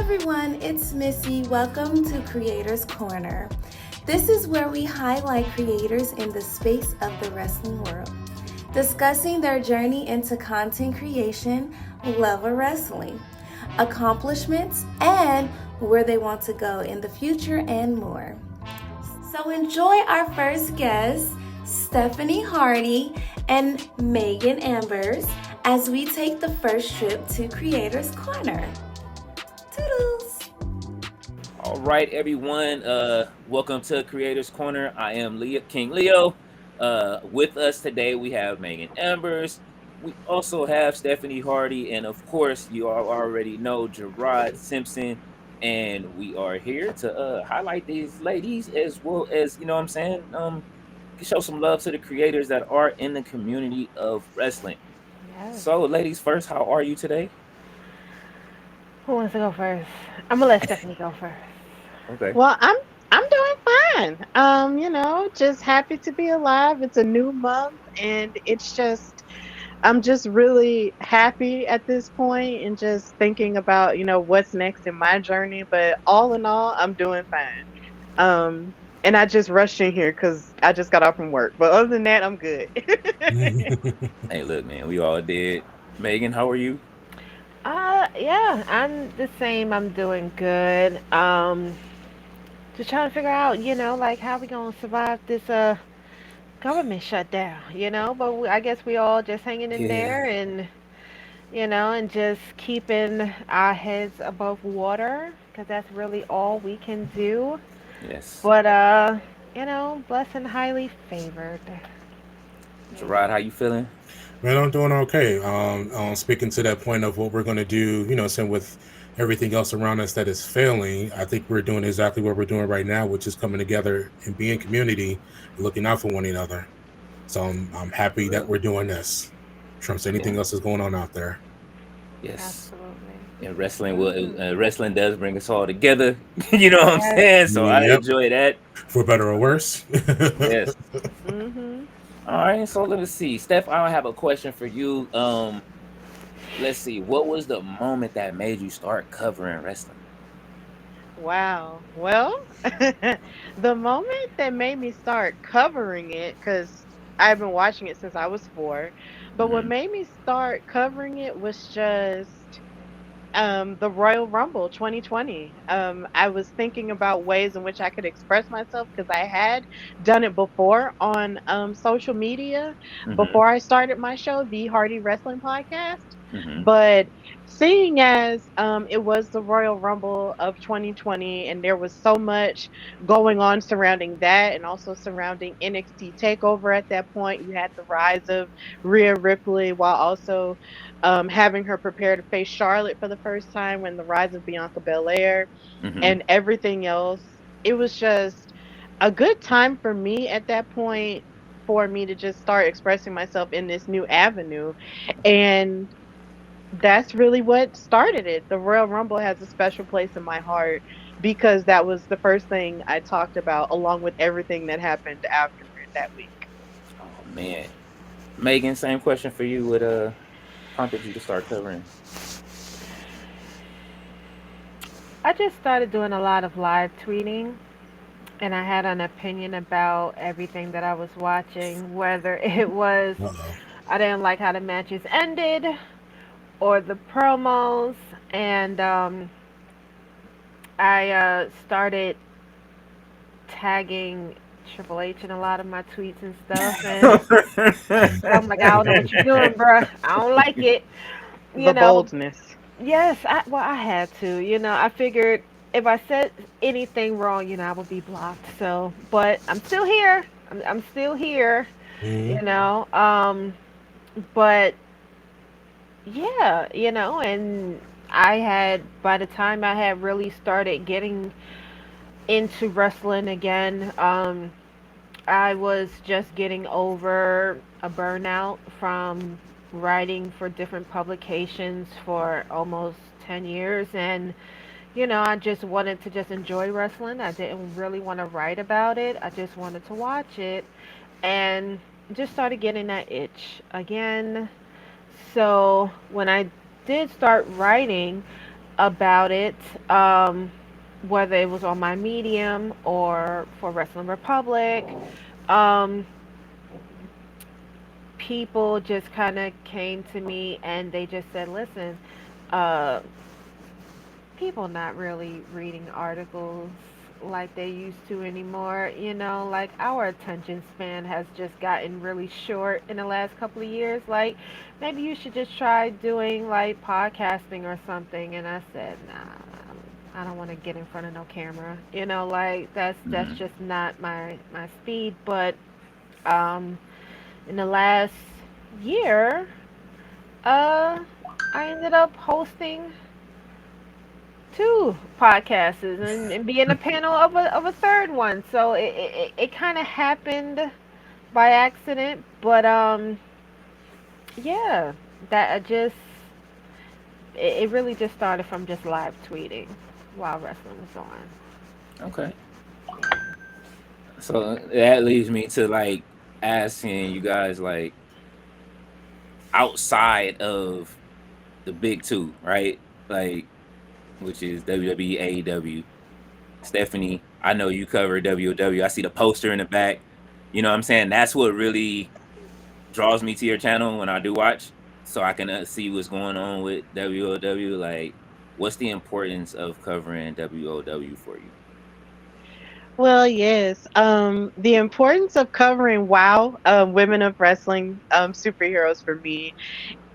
everyone, it's Missy. Welcome to Creators Corner. This is where we highlight creators in the space of the wrestling world, discussing their journey into content creation, love of wrestling, accomplishments, and where they want to go in the future and more. So enjoy our first guests, Stephanie Hardy and Megan Ambers, as we take the first trip to Creators Corner. Toodles! All right, everyone. Welcome to Creators Corner. I am King Leo. With us today, we have Megan Ambers. We also have Stephanie Hardy, and of course, you all already know Jarrod Simpson. And we are here to highlight these ladies as well as what I'm saying. Show some love to the creators that are in the community of wrestling. Yes. So, ladies, first, how are you today? Who wants to go first? I'm gonna let Stephanie go first. Okay. Well, I'm doing fine. Just happy to be alive. It's a new month and I'm just really happy at this point and just thinking about, what's next in my journey, but all in all, I'm doing fine. And I just rushed in here cuz I just got off from work. But other than that, I'm good. Hey, look, man, we all did. Megan, how are you? Yeah, I'm the same. I'm doing good. Just trying to figure out, like how we gonna survive this government shutdown, But I guess we all just hanging in Yeah. there and and just keeping our heads above water because that's really all we can do. Yes. But blessed and highly favored. Gerard, how you feeling? Man, I'm doing okay. Speaking to that point of what we're going to do, same with everything else around us that is failing, I think we're doing exactly what we're doing right now, which is coming together and being community, and looking out for one another. So I'm happy that we're doing this. Trumps anything Yeah. else is going on out there. Yes. Absolutely. And wrestling will Mhm. wrestling does bring us all together. You know what I'm Yes. saying? So I Yep, enjoy that. for better or worse. Yes. Mhm. All right. So let me see, Steph. I have a question for you. Let's see. What was the moment that made you start covering wrestling? Wow. Well, the moment that made me start covering it, because I've been watching it since I was 4, but what Hmm. made me start covering it was just the Royal Rumble 2020. I was thinking about ways in which I could express myself because I had done it before on social media Hmm. before I started my show, the Hardy Wrestling Podcast. Hmm. But seeing as it was the Royal Rumble of 2020 and there was so much going on surrounding that and also surrounding NXT Takeover at that point, you had the rise of Rhea Ripley while also having her prepare to face Charlotte for the first time when the rise of Bianca Belair Hmm. and everything else. It was just a good time for me at that point for me to just start expressing myself in this new avenue. And that's really what started it. The Royal Rumble has a special place in my heart because that was the first thing I talked about, along with everything that happened after it that week. Oh man, Megan. Same question for you. What prompted you to start covering? I just started doing a lot of live tweeting, and I had an opinion about everything that I was watching, whether it was Uh-oh. I didn't like how the matches ended or the promos, and I started tagging Triple H in a lot of my tweets and stuff, and I'm like, I don't know what you're doing, bruh. I don't like it, you The know. boldness. Yes, I had to, I figured if I said anything wrong, I would be blocked. So, but I'm still here. I'm still here, you Mhm. know. But yeah, and I had by the time I had really started getting into wrestling again, I was just getting over a burnout from writing for different publications for almost 10 years, and I just wanted to just enjoy wrestling. I didn't really want to write about it. I just wanted to watch it and just started getting that itch again. So when I did start writing, about it, um, whether it was on my Medium or for Wrestling Republic. Um, People just kind of came to me and they just said, listen, uh, people not really reading articles like they used to anymore. Like our attention span has just gotten really short in the last couple of years. Like maybe you should just try doing like podcasting or something. And I said, nah, I don't want to get in front of no camera. Like that's Mm-hmm. just not my speed. But um, in the last year, uh, I ended up hosting two podcasts and be in the panel of a third one. So it kind of happened by accident, but yeah, that I just it really just started from just live tweeting while wrestling was on. Okay. Yeah. So that leads me to like asking you guys like outside of the big two, right? Like which is WWE, AEW. Stephanie, I know you cover WW. I see the poster in the back. You know what I'm saying? That's what really draws me to your channel when I do watch, so I can see what's going on with WOW. Like, what's the importance of covering WOW for you? Well, yes. The importance of covering WoW, Women of Wrestling, superheroes for me.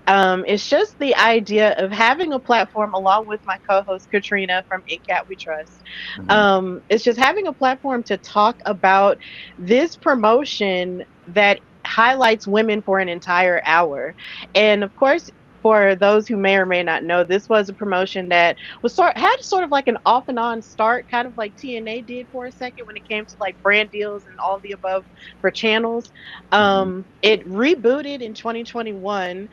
It's just the idea of having a platform along with my co-host Katrina from In Cat We Trust. Hmm. It's just having a platform to talk about this promotion that highlights women for an entire hour. And of course, for those who may or may not know, this was a promotion that was had sort of like an off and on start, kind of like TNA did for a second when it came to like brand deals and all the above for channels. Hmm. It rebooted in 2021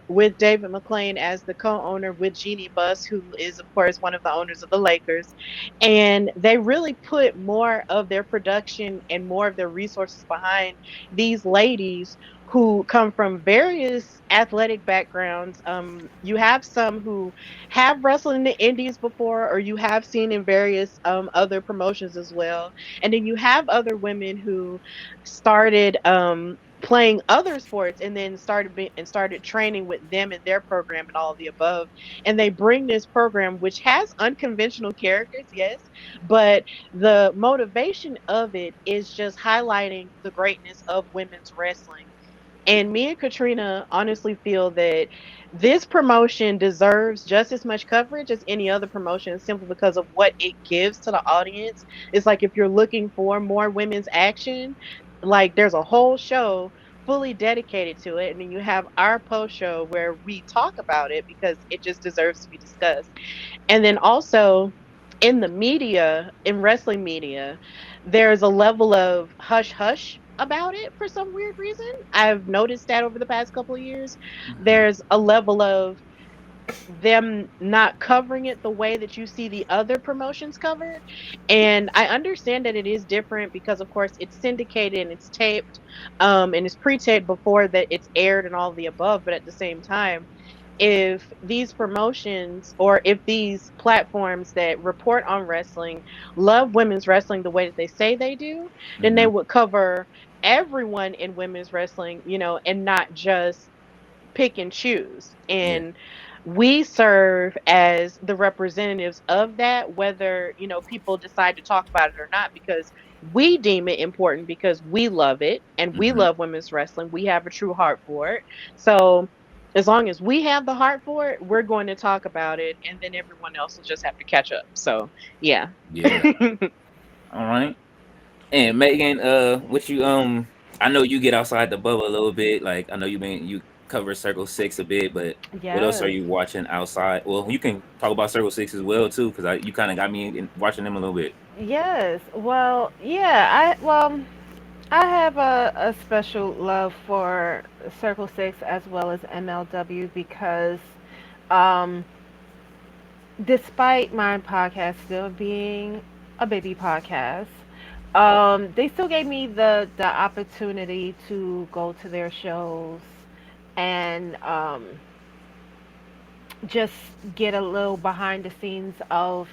with David McClain as the co-owner with Jeannie Buss, who is of course one of the owners of the Lakers, and they really put more of their production and more of their resources behind these ladies who come from various athletic backgrounds. You have some who have wrestled in the indies before, or you have seen in various other promotions as well, and then you have other women who started playing other sports and then started training with them in their program and all of the above, and they bring this program which has unconventional characters, yes, but the motivation of it is just highlighting the greatness of women's wrestling. And me and Katrina honestly feel that this promotion deserves just as much coverage as any other promotion simply because of what it gives to the audience. It's like if you're looking for more women's action, like there's a whole show fully dedicated to it. And then you have our post show where we talk about it because it just deserves to be discussed. And then also in the media, in wrestling media, there's a level of hush hush about it for some weird reason. I've noticed that over the past couple of years. Hmm. There's a level of them not covering it the way that you see the other promotions covered. And I understand that it is different because of course it's syndicated and it's taped, and it's pre-taped before that it's aired and all the above, but at the same time, if these promotions or if these platforms that report on wrestling love women's wrestling the way that they say they do, then they Hmm. would cover everyone in women's wrestling, and not just pick and choose. Yeah. And we serve as the representatives of that, whether, people decide to talk about it or not, because we deem it important because we love it and we Hmm. love women's wrestling. We have a true heart for it. So as long as we have the heart for it, we're going to talk about it, and then everyone else will just have to catch up. So, yeah. Yeah. All right. And Megan, what you I know you get outside the bubble a little bit. Like I know you cover Circle Six a bit, but what else are Yes. you watching outside? Well, you can talk about Circle Six as well too, because you kind of got me watching them a little bit. Yes. Well, yeah. I have a special love for Circle Six as well as MLW because um, despite my podcast still being a baby podcast, they still gave me the opportunity to go to their shows and just get a little behind the scenes of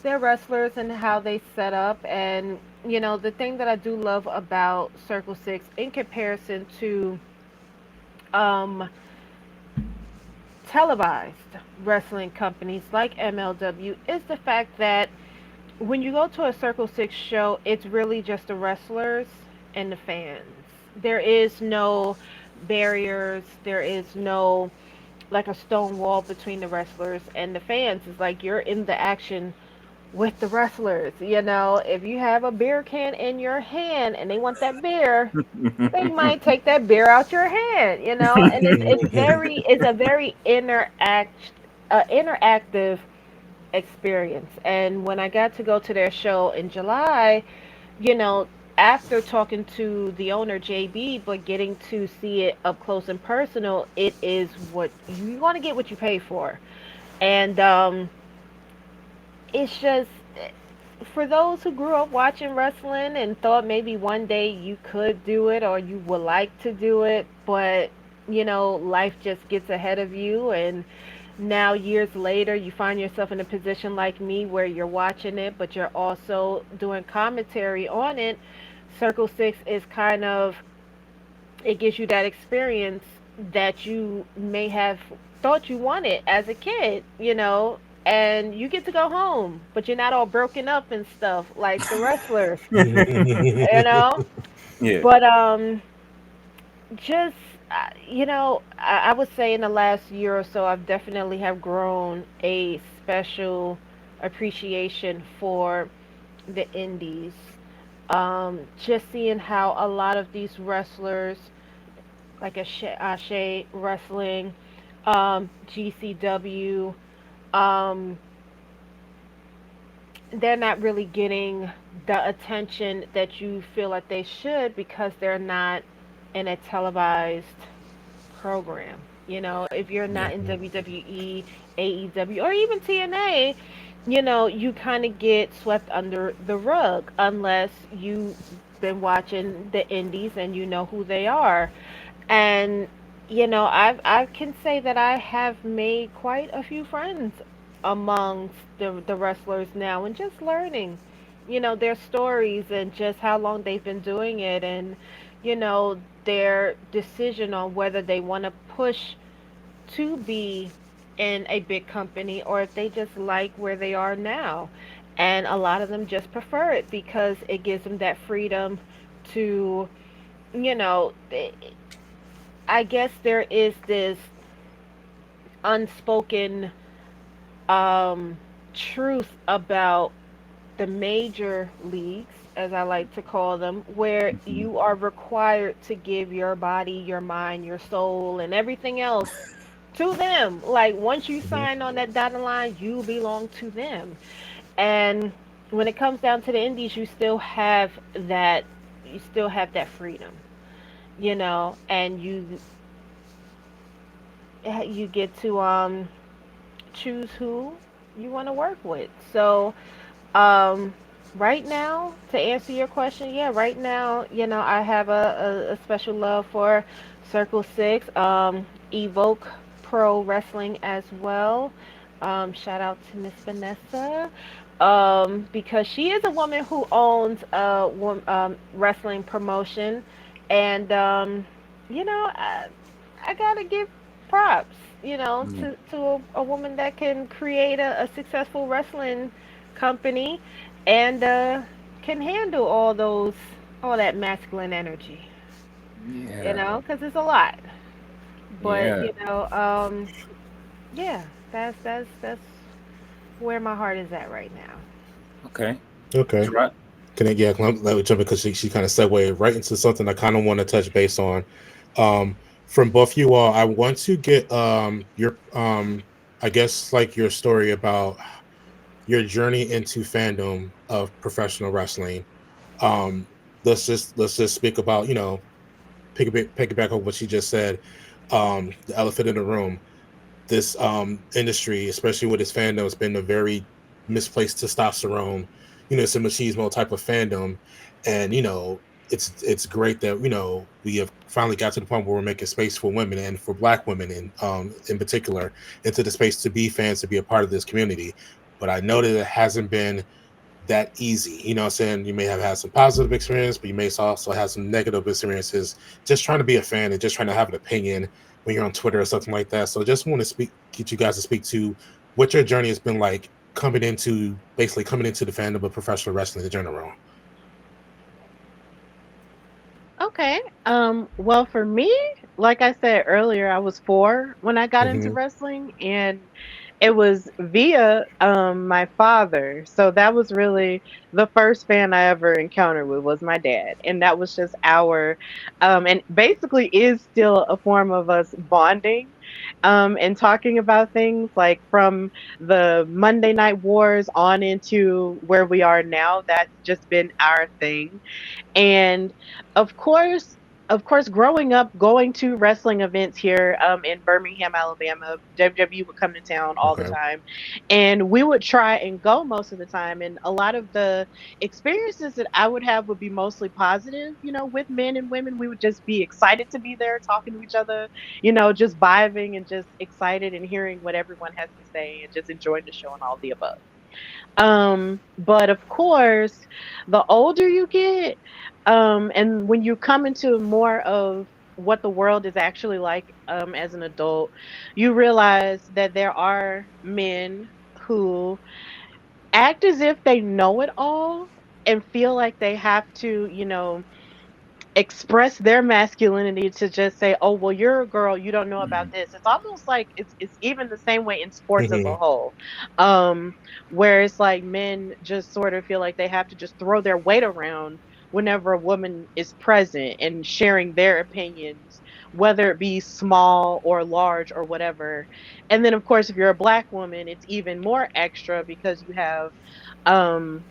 their wrestlers and how they set up. And the thing that I do love about Circle Six in comparison to um televised wrestling companies like MLW is the fact that when you go to a Circle Six show, it's really just the wrestlers and the fans. There is no barriers, there is no like a stone wall between the wrestlers and the fans. It's like you're in the action with the wrestlers. If you have a beer can in your hand and they want that beer, they might take that beer out your hand, and it's a very interactive experience. And when I got to go to their show in July, you know, after talking to the owner JB, but getting to see it up close and personal, it is what you want to get what you pay for. And it's just for those who grew up watching wrestling and thought maybe one day you could do it or you would like to do it, but life just gets ahead of you, and now years later you find yourself in a position like me where you're watching it but you're also doing commentary on it. Circle 6 is kind of, it gives you that experience that you may have thought you wanted as a kid, and you get to go home, but you're not all broken up and stuff like the wrestlers, you know. Yeah. But just I would say in the last year or so, I've definitely have grown a special appreciation for the indies. Just seeing how a lot of these wrestlers, like Ashe Wrestling, GCW, um, they're not really getting the attention that you feel like they should because they're not in a televised program. If you're not Yeah. in WWE, AEW, or even TNA, you kind of get swept under the rug unless you've been watching the indies and you know who they are. And I can say that I have made quite a few friends amongst the wrestlers now, and just learning, their stories and just how long they've been doing it, and their decision on whether they want to push to be in a big company or if they just like where they are now. And a lot of them just prefer it because it gives them that freedom to, you know, I guess there is this unspoken um, truth about the major leagues, as I like to call them, where Mhm. you are required to give your body, your mind, your soul, and everything else to them. Like once you Mhm. sign on that dotted line, you belong to them. And when it comes down to the indies, you still have that freedom, and you get to choose who you want to work with. So, um, right now, to answer your question, yeah, right now, I have a special love for Circle Six, Evoke Pro Wrestling as well. Shout out to Miss Vanessa, because she is a woman who owns a wrestling promotion, and I gotta give props, Yeah. to a woman that can create a successful wrestling company and can handle all that masculine energy, Yeah. because it's a lot. But Yeah. yeah, that's where my heart is at right now. Okay. Okay. Gerard? Can I, yeah, let me jump in because she kind of segued right into something I kind of want to touch base on. From both you all, I want to get your I guess like your story about your journey into fandom of professional wrestling. Um, let's just speak about, pick it back on what she just said. The elephant in the room. This industry, especially with its fandom, has been a very misplaced testosterone, some machismo type of fandom. And it's great that we have finally got to the point where we're making space for women and for Black women in particular into the space to be fans, to be a part of this community. But I know that it hasn't been that easy. You know what I'm saying? You may have had some positive experience, but you may also have some negative experiences just trying to be a fan and just trying to have an opinion when you're on Twitter or something like that. So just want to get you guys to speak to what your journey has been like coming into the fandom of professional wrestling in general. Okay. Well, for me, like I said earlier, I was 4 when I got into Hmm. wrestling, and it was via my father. So that was really the first fan I ever encountered with was my dad, and that was just our and basically is still a form of us bonding and talking about things like from the Monday Night Wars on into where we are now. That's just been our thing. And of course, growing up, going to wrestling events here in Birmingham, Alabama, WWE would come to town all the Okay. time, and we would try and go most of the time. And a lot of the experiences that I would have would be mostly positive. With men and women, we would just be excited to be there, talking to each other. Just vibing and just excited and hearing what everyone has to say, and just enjoying the show and all the above. But of course, the older you get, and when you come into more of what the world is actually like, as an adult, you realize that there are men who act as if they know it all and feel like they have to, express their masculinity to just say, "Oh, well, you're a girl, you don't know about Mhm. this." It's almost like it's even the same way in sports as a Hmm. whole, um, where it's like men just sort of feel like they have to just throw their weight around whenever a woman is present and sharing their opinions, whether it be small or large or whatever. And then, of course, if you're a Black woman, it's even more extra because you have um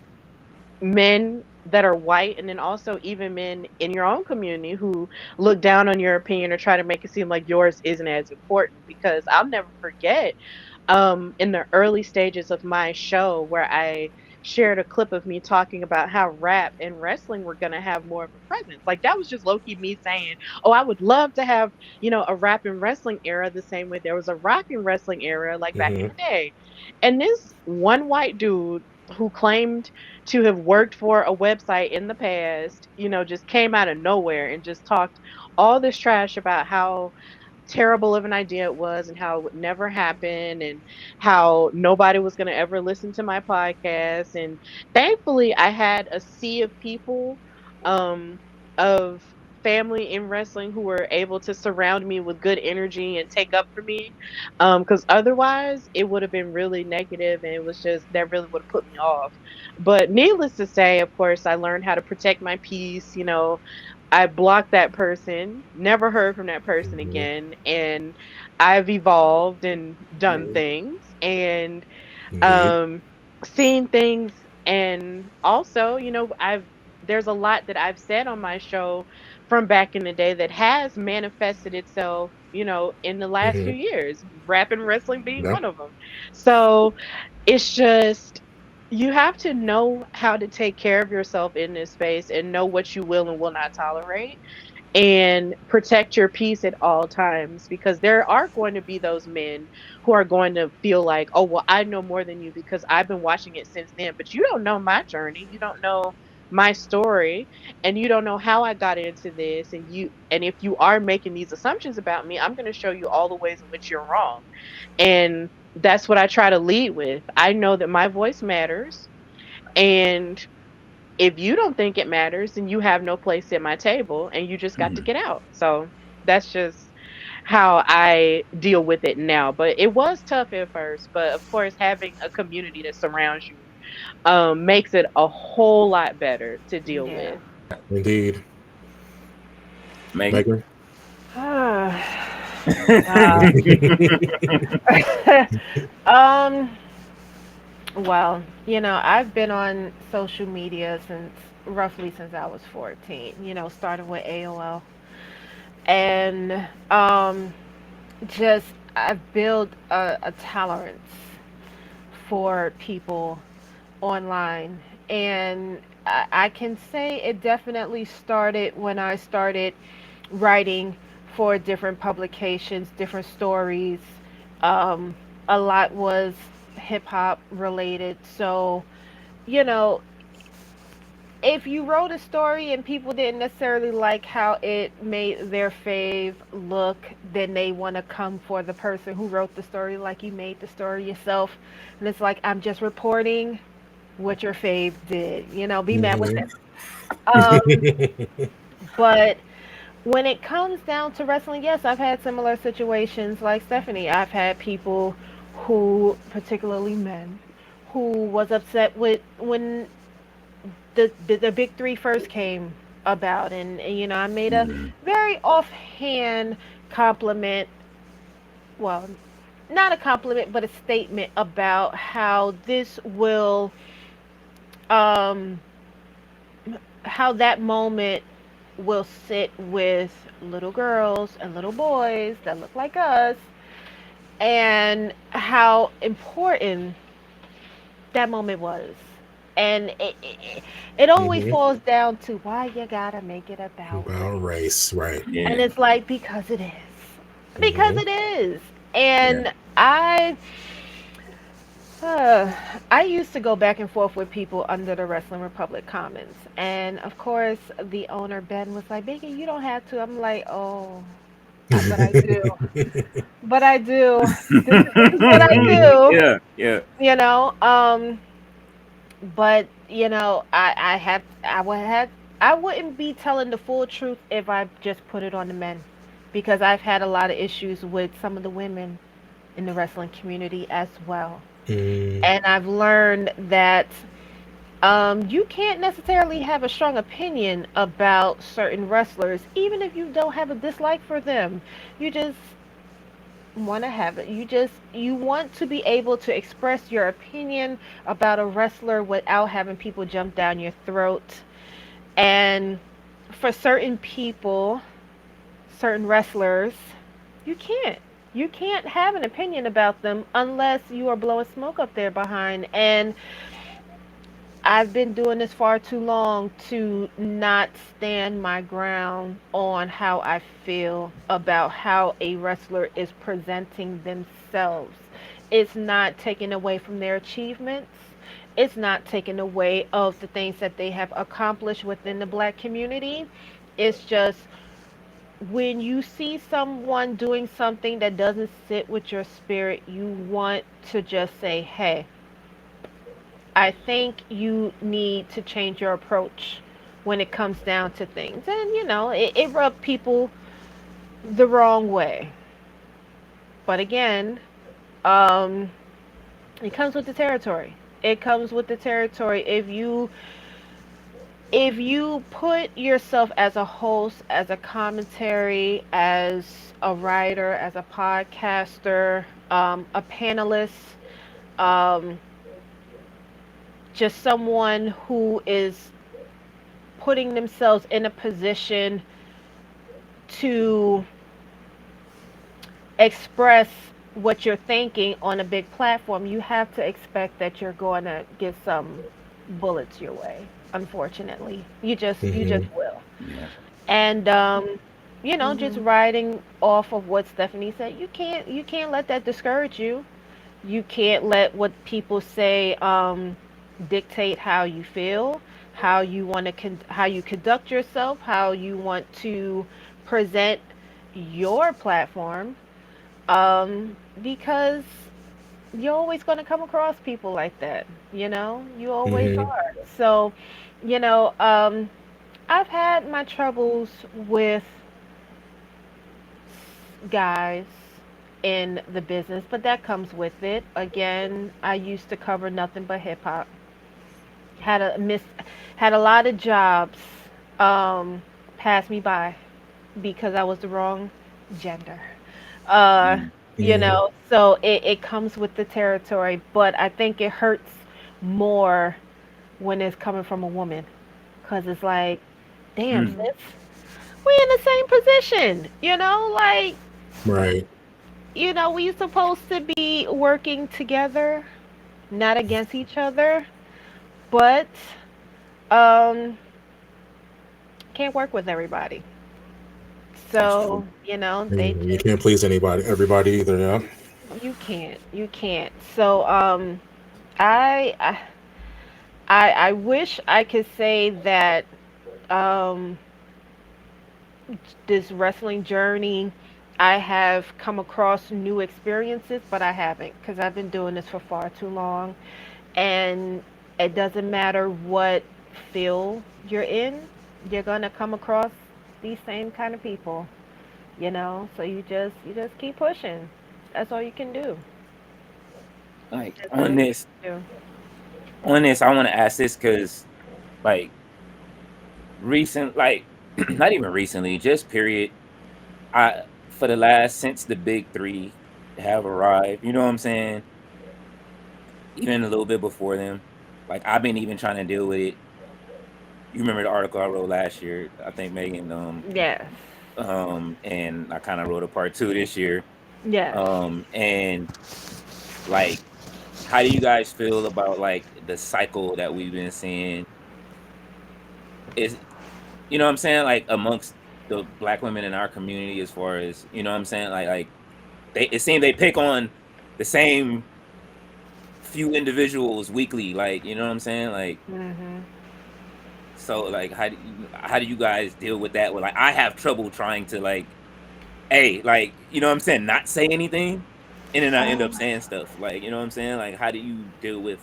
men that are white, and then also even men in your own community who look down on your opinion or try to make it seem like yours isn't as important. Because I'll never forget, in the early stages of my show, where I shared a clip of me talking about how rap and wrestling were going to have more of a presence. Like, that was just low key me saying, "Oh, I would love to have, a rap and wrestling era the same way there was a rock and wrestling era, like back in Hmm. the day." And this one white dude who claimed to have worked for a website in the past, just came out of nowhere and just talked all this trash about how terrible of an idea it was and how it would never happen and how nobody was going to ever listen to my podcast. And thankfully, I had a sea of people, um, of family in wrestling who were able to surround me with good energy and take up for me. Because otherwise, it would have been really negative, and it was just that really would have put me off. But needless to say, of course, I learned how to protect my peace. I blocked that person, never heard from that person Hmm. again, and I've evolved and done Mhm. things and Indeed. um seen things. And also, I've there's a lot that I've said on my show from back in the day that has manifested itself, in the last Hmm. few years, rap and wrestling being Yeah. one of them. So it's just, you have to know how to take care of yourself in this space and know what you will and will not tolerate, and protect your peace at all times, because there are going to be those men who are going to feel like, "Oh, well, I know more than you because I've been watching it since then." But you don't know my journey, you don't know my story, and you don't know how I got into this. And if you are making these assumptions about me, I'm going to show you all the ways in which you're wrong. And that's what I try to lead with. I know that my voice matters, and if you don't think it matters, then you have no place at my table and you just got to Mhm. get out. So that's just how I deal with it now. But it was tough at first. But of course, having a community that surrounds you makes it a whole lot better to deal Yeah. with. Indeed. Megan. Megan. Wow. um. Well, I've been on social media since I was 14. Starting with AOL, and just I've built a tolerance for people online, And I can say it definitely started when I started writing for different publications, different stories. Um, a lot was hip hop related. So, you know, if you wrote a story and people didn't necessarily like how it made their fave look, then they want to come for the person who wrote the story like you made the story yourself. And it's like, I'm just reporting what your fave did. Be mad with Hmm. them. Um, but when it comes down to wrestling, yes, I've had similar situations like Stephanie. I've had people who, particularly men, who was upset with when the big three first came about, and I made a Mhm. very offhand compliment. Well, not a compliment, but a statement about how this will, um, how that moment will sit with little girls and little boys that look like us, and how important that moment was. And it always Hmm. falls down to why you gotta make it about race. About race, right? And Yeah. it's like, because it is. Because Hmm. it is. Yeah. And uh, I used to go back and forth with people under the Wrestling Republic comments. And of course, the owner, Ben, was like, Biggie, you don't have to. I'm like, oh, but I do. But I do. This is what I do. Yeah. Yeah. You know, um, but I wouldn't be telling the full truth if I just put it on the men, because I've had a lot of issues with some of the women in the wrestling community as well. Mm, And I've learned that you can't necessarily have a strong opinion about certain wrestlers, even if you don't have a dislike for them. You just want to have it. You want to be able to express your opinion about a wrestler without having people jump down your throat. And for certain people, certain wrestlers, you can't. You can't have an opinion about them unless you are blowing smoke up there behind. And I've been doing this far too long to not stand my ground on how I feel about how a wrestler is presenting themselves. It's not taken away from their achievements. It's not taken away of the things that they have accomplished within the black community. It's just when you see someone doing something that doesn't sit with your spirit, you want to just say, hey, I think you need to change your approach when it comes down to things. And, it rubbed people the wrong way. But again, um, it comes with the territory. It comes with the territory. If you put yourself as a host, as a commentary, as a writer, as a podcaster, a panelist, um, just someone who is putting themselves in a position to express what you're thinking on a big platform, you have to expect that you're going to get some bullets your way. Unfortunately, you just hmm. will. Yeah. And just Mm-hmm. riding off of what Stephanie said, you can't let that discourage you. You can't let what people say dictate how you feel, how you want to how you conduct yourself, how you want to present your platform, because you're always going to come across people like that. You always Hmm. are. So, you know, um, I've had my troubles with guys in the business, but that comes with it. Again, I used to cover nothing but hip hop. Had a miss, had a lot of jobs um, pass me by because I was the wrong gender. Uh, Mm. Yeah. so it comes with the territory, but I think it hurts more when it's coming from a woman, because it's like, damn, Mm. Mm-hmm. sis, we in the same position, like, Right. we supposed to be working together, not against each other. but um, can't work with everybody. That's true. So, they And you just can't please everybody either. Yeah. you can't. So, I I I wish I could say that um this wrestling journey I have come across new experiences, but I haven't because I've been doing this for far too long. And it doesn't matter what field you're in, you're gonna come across these same kind of people. So you just keep pushing. That's all you can do. Like That's all you can do. on this, I want to ask this because like like not even recently, just period. I for the last since the big three have arrived. You know what I'm saying? Even a little bit before them. Like I've been even trying to deal with it. You remember the article I wrote last year? I think Megan Yes. and I kind of wrote a part two this year. Yes. And like how do you guys feel about like the cycle that we've been seeing? Is you know what I'm saying? Like amongst the black women in our community as far as you know what I'm saying? Like they it seems they pick on the same few individuals weekly, like you know what I'm saying? Like Mhm. so like how do you guys deal with that? Well, like I have trouble trying to like hey, like you know what I'm saying, not say anything and then I end up Um, saying stuff. Like, you know what I'm saying? Like how do you deal with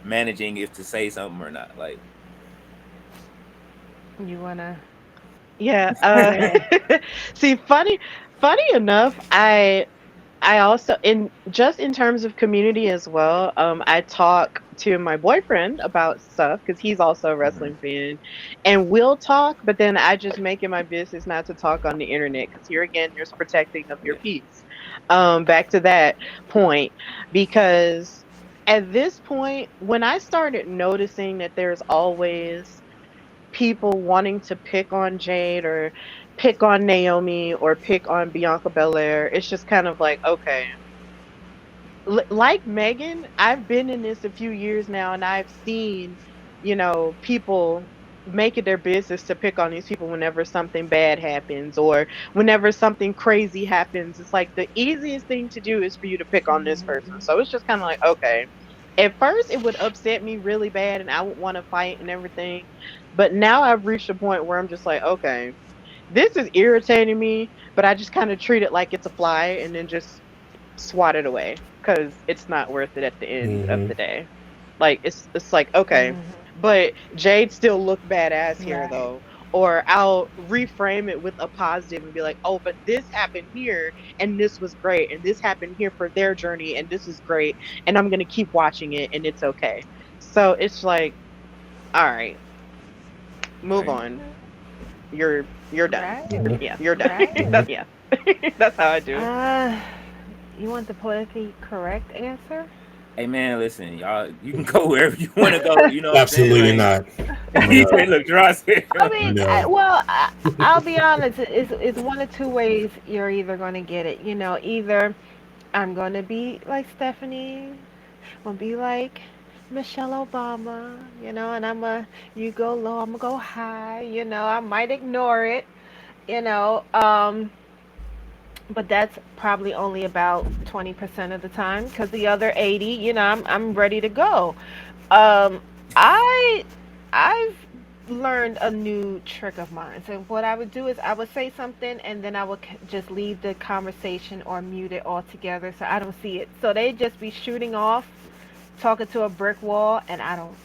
managing if to say something or not? Like you wanna Yeah. go ahead. See, funny enough, I also in terms of community as well. I talk to my boyfriend about stuff because he's also a mhm, wrestling fan, and we'll talk. But then I just make it my business not to talk on the internet because here again, there's protecting of your yeah. peace. Back to that point, because at this point, when I started noticing that there's always people wanting to pick on Jade or pick on Naomi or pick on Bianca Belair, it's just kind of like, okay, like Megan, I've been in this a few years now and I've seen, people make it their business to pick on these people whenever something bad happens or whenever something crazy happens. It's like the easiest thing to do is for you to pick on this person. Mhm. So it's just kind of like, okay. At first, it would upset me really bad and I would want to fight and everything. But now I've reached a point where I'm just like, okay, this is irritating me, but I just kind of treat it like it's a fly and then just swat it away because it's not worth it at the end of Hmm. the day. Like it's like okay, Mhm. but Jade still look badass here Right. though. Or I'll reframe it with a positive and be like, oh, but this happened here and this was great, and this happened here for their journey and this is great, and I'm gonna keep watching it and it's okay. So it's like, all right, move Right. on. Mhm. You're done. Hmm. Right. Yeah, you're done. Right. Hmm. That's yeah. That's how I do it. Uh, you want the politically correct answer? Hey man, listen, y'all, you can go wherever you want to go. You know what I'm saying? Absolutely Like not. he No. said, look, Dross here. I mean, No. I'll be honest. It's one of two ways you're either going to get it. Either I'm going to be like Stephanie, I'm going to be like Michelle Obama, and you go low, I'm going to go high, I might ignore it, you know, um, but that's probably only about 20% of the time because the other 80, I'm ready to go. Um, I I've learned a new trick of mine. So what I would do is I would say something and then I would just leave the conversation or mute it altogether so I don't see it. So they just be shooting off, talking to a brick wall, and I don't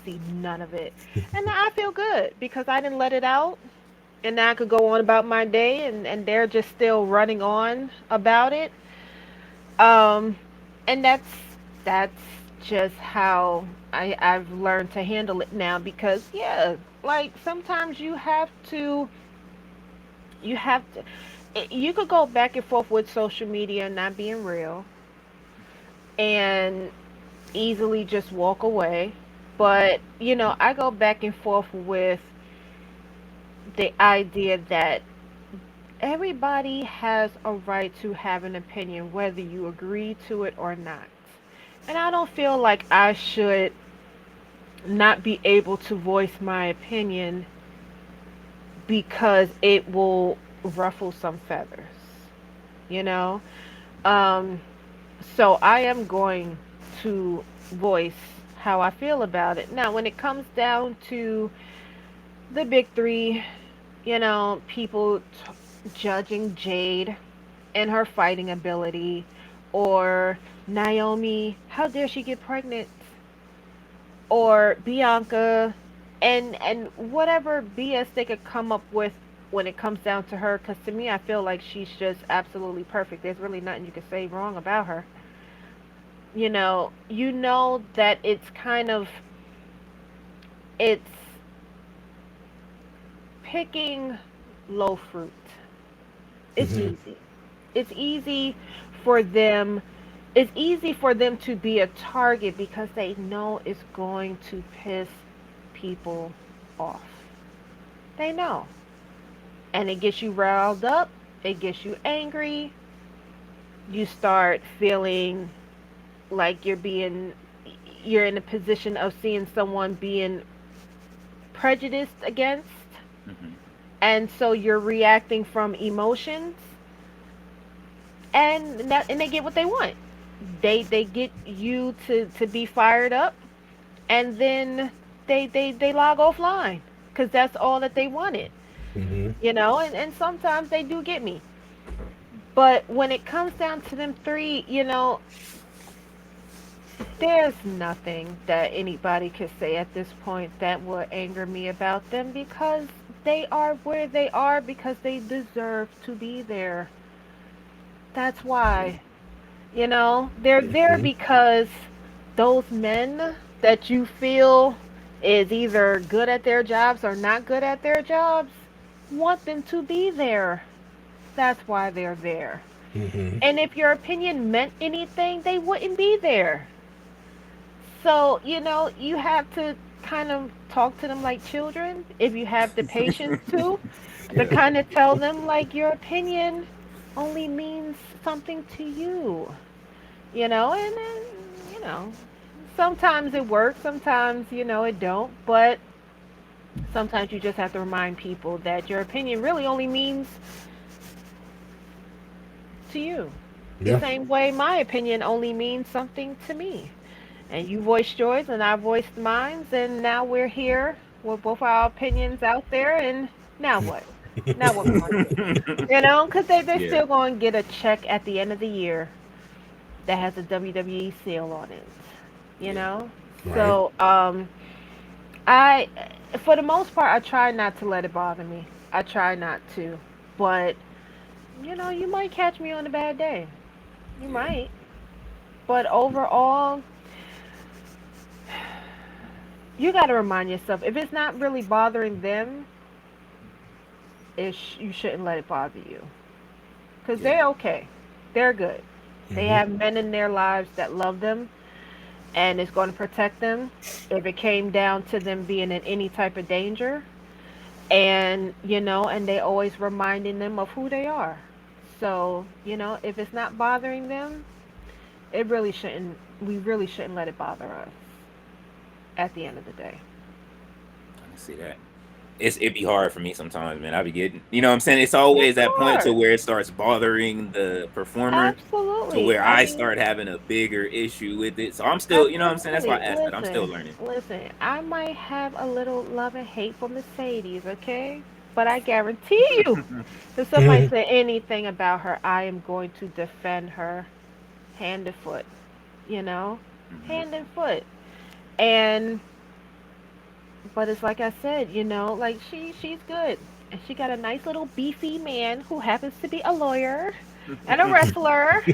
see none of it. And I feel good because I didn't let it out. And now I could go on about my day, and they're just still running on about it. Um, and that's just how I've learned to handle it now because yeah, like sometimes you have to you could go back and forth with social media and not being real and easily just walk away. But, I go back and forth with the idea that everybody has a right to have an opinion whether you agree to it or not. And I don't feel like I should not be able to voice my opinion because it will ruffle some feathers, you know? Um, so I am going to voice how I feel about it. Now, when it comes down to the big three, people judging Jade and her fighting ability, or Naomi, how dare she get pregnant, or Bianca, and whatever BS they could come up with when it comes down to her. Because to me, I feel like she's just absolutely perfect. There's really nothing you could say wrong about her. You know that it's kind of it's picking low fruit. It's Hmm. easy. It's easy for them. It's easy for them to be a target because they know it's going to piss people off. They know. And it gets you riled up, it gets you angry, you start feeling like you're in a position of seeing someone being prejudiced against, Hmm. and so you're reacting from emotions, and they get what they want. They get you to be fired up, and then they log offline because that's all that they wanted. Hmm. And sometimes they do get me. But when it comes down to them three, there's nothing that anybody could say at this point that will anger me about them because they are where they are because they deserve to be there. That's Yeah. why. They're there Hmm. because those men that you feel is either good at their jobs or not good at their jobs want them to be there. That's why they're there. Hmm. And if your opinion meant anything, they wouldn't be there. So, you have to kind of talk to them like children if you have the patience to Yeah. kind of tell them like your opinion only means something to you, and then, you know, sometimes it works, sometimes, it don't, but sometimes you just have to remind people that your opinion really only means to you. The Yeah. same way my opinion only means something to me. And you voiced yours, and I voiced mine, and now we're here with both our opinions out there. And now what? Now what we gonna do? Because they're Yeah. still going to get a check at the end of the year that has a WWE seal on it. You Yeah. know. Right. So I, for the most part, I try not to let it bother me. I try not to, but you might catch me on a bad day. You Yeah. might. But overall, you got to remind yourself if it's not really bothering them, you shouldn't let it bother you because Yeah. they're okay. They're good. They Hmm. have men in their lives that love them and is going to protect them if it came down to them being in any type of danger. And, and they always reminding them of who they are. So, if it's not bothering them, we really shouldn't let it bother us at the end of the day. I can see that. It'd be hard for me sometimes, man. I be getting, what I'm saying? It's It's always that point to hard. where it starts bothering the performer to Absolutely. where I I mean, start having a bigger issue with it. So I'm still, what I'm saying? That's why I absolutely. asked that. I'm still learning. Listen. I might have a little love and hate for Mercedes, okay? But I guarantee you, if somebody Hmm. say anything about her, I am going to defend her hand and foot, you know? Hmm. Hand and foot. And but it's like I said, like she's good. And she got a nice little beefy man who happens to be a lawyer and a wrestler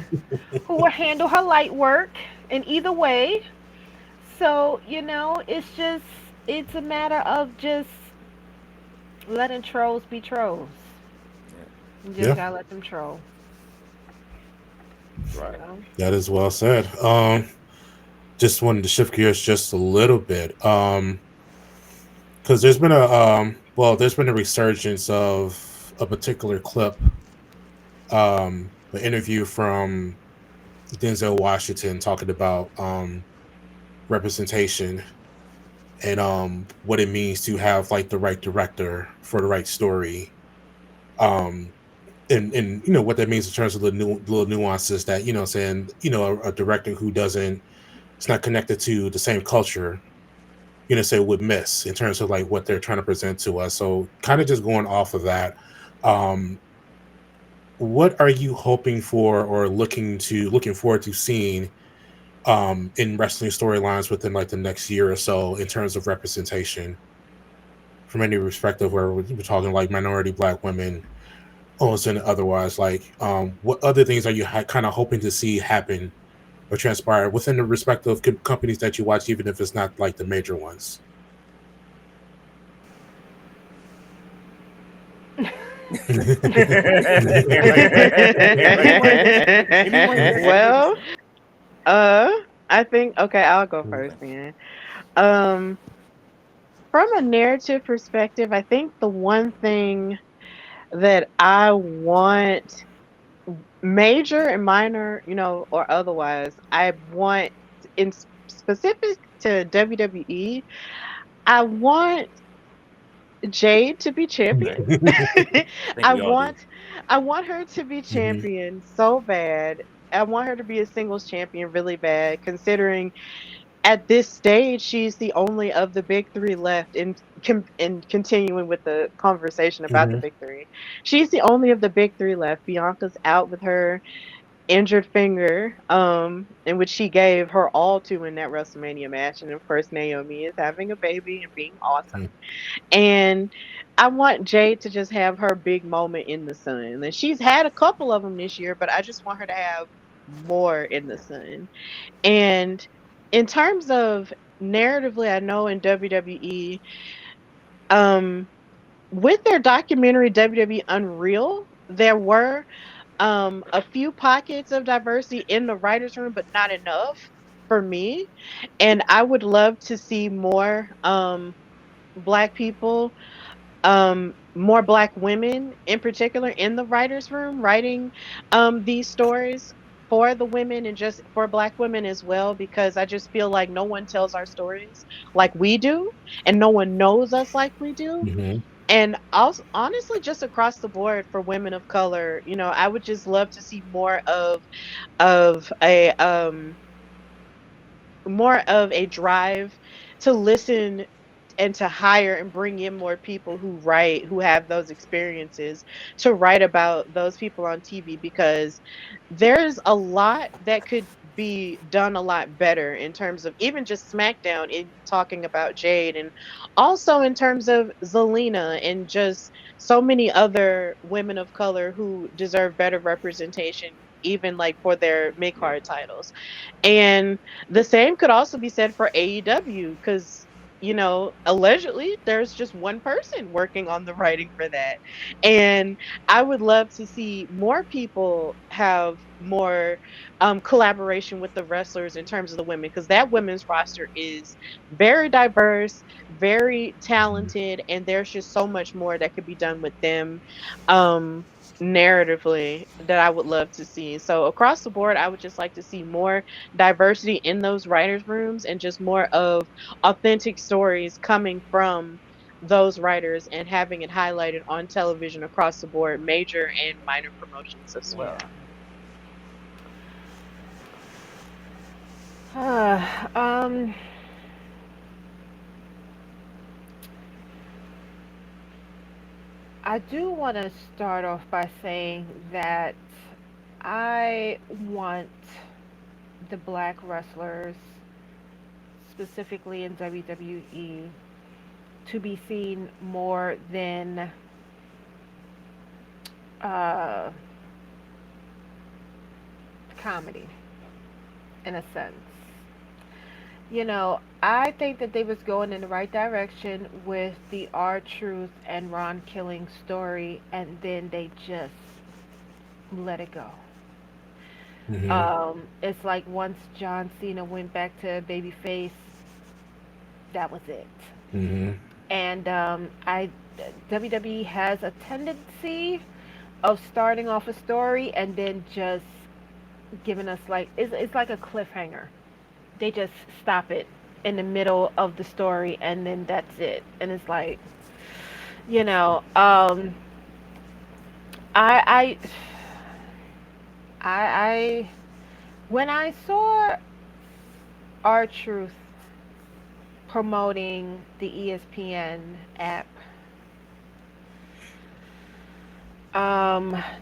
who will handle her light work in either way. So, it's a matter of just letting trolls be trolls. Yeah, You just Yeah. gotta let them troll, that's you right. know? That is well said. Just wanted to shift gears just a little bit. Because there's been a resurgence of a particular clip, an interview from Denzel Washington talking about representation and what it means to have like the right director for the right story. Um, and what that means in terms of the little nuances that saying a director who doesn't it's not connected to the same culture say would miss in terms of like what they're trying to present to us. So kind of just going off of that, um what are you hoping for or looking forward to seeing in wrestling storylines within like the next year or so in terms of representation from any perspective, where we're talking like minority black women, almost and otherwise, like what other things are you kind of hoping to see happen or transpire within the respective companies that you watch, even if it's not like the major ones? Anyone here have any? Well, uh, I think okay, I'll go first then. Um, from a narrative perspective, I think the one thing that I want, major and minor, or otherwise, I want in specific to WWE, I want Jade to be champion. I think I we all do. want I want her to be Hmm. champion so bad. I want her to be a singles champion really bad, considering at this stage she's the only of the big three left. In continuing with the conversation about the Hmm. big three, she's the only of the big three left. Bianca's out with her injured finger, in which she gave her all to in that WrestleMania match, and of course Naomi is having a baby and being awesome. And I want Jade to just have her big moment in the sun. And she's had a couple of them this year, but I just want her to have more in the sun. And in terms of narratively, I know in WWE, um, with their documentary WWE Unreal, there were a few pockets of diversity in the writers' room, but not enough for me. And I would love to see more black people, more black women in particular in the writers room writing these stories for the women and just for black women as well, because I just feel like no one tells our stories like we do, and no one knows us like we do. Hmm. And also, honestly, just across the board for women of color, I would just love to see of a more of a drive to listen and to hire and bring in more people who have those experiences, to write about those people on TV, because there's a lot that could be done a lot better in terms of even just SmackDown, in talking about Jade, and also in terms of Zelina and just so many other women of color who deserve better representation, even like for their mid card titles. And the same could also be said for AEW, because, allegedly there's just one person working on the writing for that. And I would love to see more people have more collaboration with the wrestlers in terms of the women, because that women's roster is very diverse, very talented, and there's just so much more that could be done with them. Um, narratively, that I would love to see. So across the board, I would just like to see more diversity in those writers' rooms, and just more of authentic stories coming from those writers, and having it highlighted on television across the board, major and minor promotions as Yeah. well. um, I do want to start off by saying that I want the black wrestlers, specifically in WWE, to be seen more than uh, comedy, in a sense. I think that they was going in the right direction with the R Truth and Ron Killing story, and then they just let it go. Hmm. It's like once John Cena went back to babyface, that was it. Hmm. And WWE has a tendency of starting off a story and then just giving us like it's like a cliffhanger. They just stop it in the middle of the story, and then that's it. And it's like, you know, I, I, when I saw our truth promoting the ESPN app,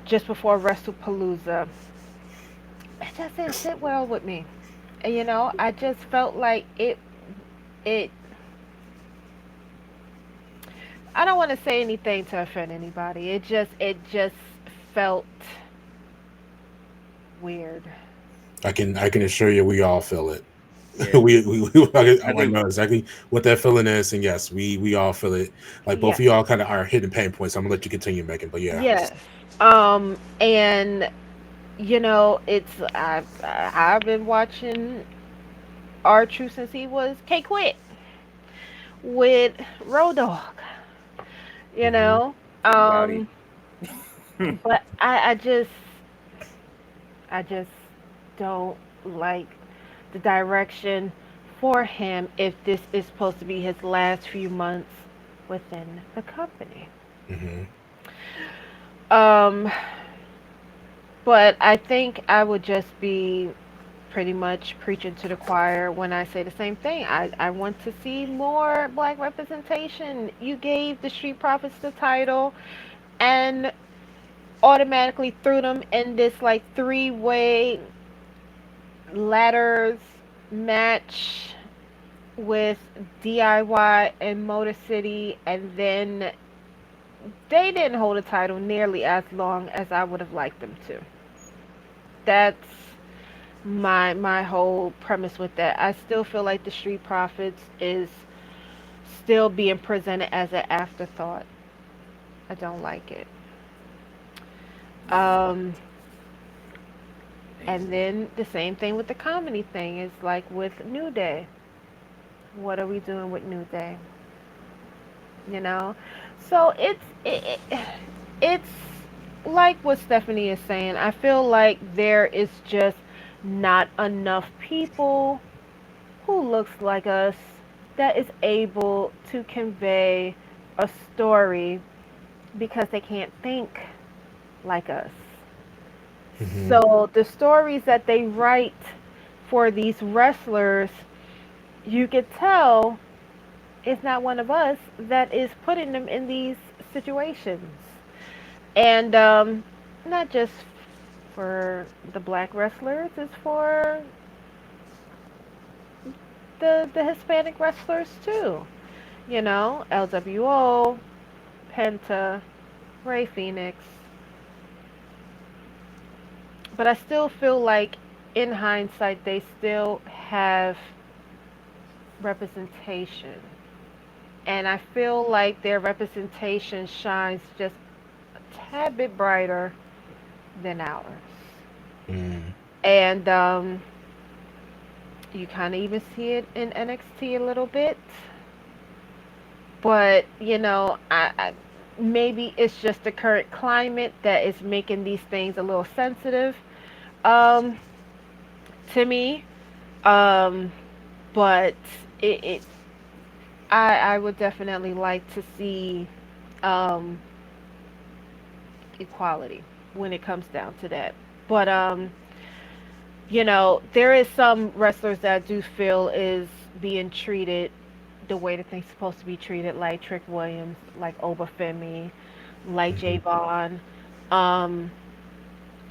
just before WrestlePalooza, it just didn't sit well with me. And, I just felt like it. I don't want to say anything to offend anybody. It just felt weird. I can assure you, we all feel it. Yeah, I I think know exactly what that feeling is, and yes, we all feel it. Like both Yeah. of y'all kind of are hitting pain points. I'm gonna let you continue, Megan, but yeah. Yes. And I've been watching R since he was K Quit with Road Dogg. You Hmm. know, King Rowdy. um, but I just don't like the direction for him if this is supposed to be his last few months within the company. Hmm. Um, but I think I would just be pretty much preaching to the choir when I say the same thing. I want to see more black representation. You gave the Street Profits the title and automatically threw them in this like three-way ladders match with DIY and Motor City, and then they didn't hold the title nearly as long as I would have liked them to. That's my whole premise with that. I still feel like the Street Profits is still being presented as an afterthought. I don't like it. Um, Man. and then the same thing with the comedy thing is like with New Day. What are we doing with New Day? You know, so it's like what Stephanie is saying. I feel like there is just not enough people who looks like us that is able to convey a story because they can't think like us. Hmm. So the stories that they write for these wrestlers, you could tell it's not one of us that is putting them in these situations. And not just for the black wrestlers, it's for the Hispanic wrestlers too. LWO, Penta, Ray Phoenix. But I still feel like in hindsight they still have representation. And I feel like their representation shines just a tad bit brighter than ours. Mm. And you kind of even see it in NXT a little bit. But, maybe it's just the current climate that is making these things a little sensitive um, to me. Um, but I would definitely like to see um, equality when it comes down to that. But there is some wrestlers that I do feel is being treated the way that they're supposed to be treated, like Trick Williams, like Obafemi, like Hmm. Javon. Um,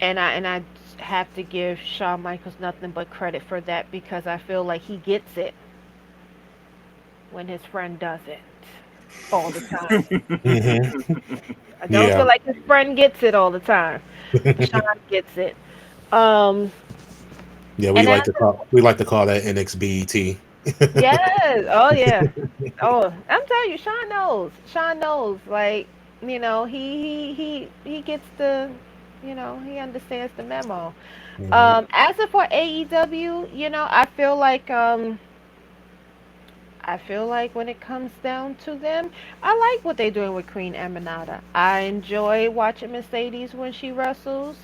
and I have to give Shawn Michaels nothing but credit for that because I feel like he gets it when his friend doesn't all the time. Hmm. I don't Yeah. feel like his friend gets it all the time, but Shawn gets it. Um, Yeah, and as we like to call that NXBET. yes, oh yeah, oh I'm telling you, Shawn knows. Shawn knows. Like he gets he understands the memo. Hmm. As for AEW, I feel like when it comes down to them, I like what they're doing with Queen Eminata. I enjoy watching Mercedes when she wrestles.